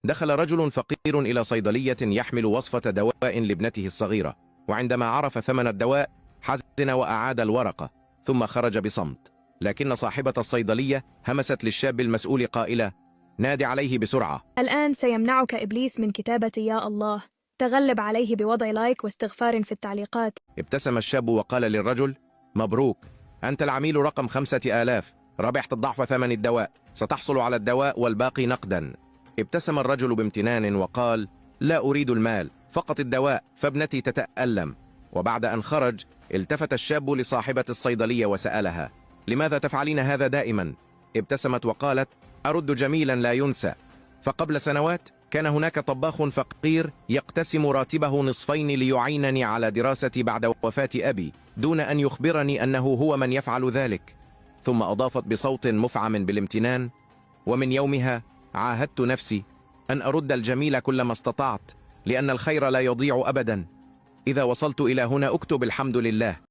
دخل رجل فقير إلى صيدلية يحمل وصفة دواء لابنته الصغيرة، وعندما عرف ثمن الدواء حزن وأعاد الورقة ثم خرج بصمت. لكن صاحبة الصيدلية همست للشاب المسؤول قائلة: نادي عليه بسرعة. الآن سيمنعك إبليس من كتابة يا الله. تغلب عليه بوضع لايك واستغفار في التعليقات. ابتسم الشاب وقال للرجل: مبروك، أنت العميل رقم 5000، ربحت الضعف ثمن الدواء، ستحصل على الدواء والباقي نقدا. ابتسم الرجل بامتنان وقال: لا أريد المال، فقط الدواء، فابنتي تتألم. وبعد أن خرج التفت الشاب لصاحبة الصيدلية وسألها: لماذا تفعلين هذا دائما؟ ابتسمت وقالت: أرد جميلا لا ينسى. فقبل سنوات كان هناك طباخ فقير يقتسم راتبه نصفين ليعينني على دراستي بعد وفاة أبي، دون أن يخبرني أنه هو من يفعل ذلك. ثم أضافت بصوت مفعم بالامتنان: ومن يومها عاهدت نفسي أن أرد الجميل كلما استطعت، لأن الخير لا يضيع أبدا. إذا وصلت إلى هنا أكتب الحمد لله.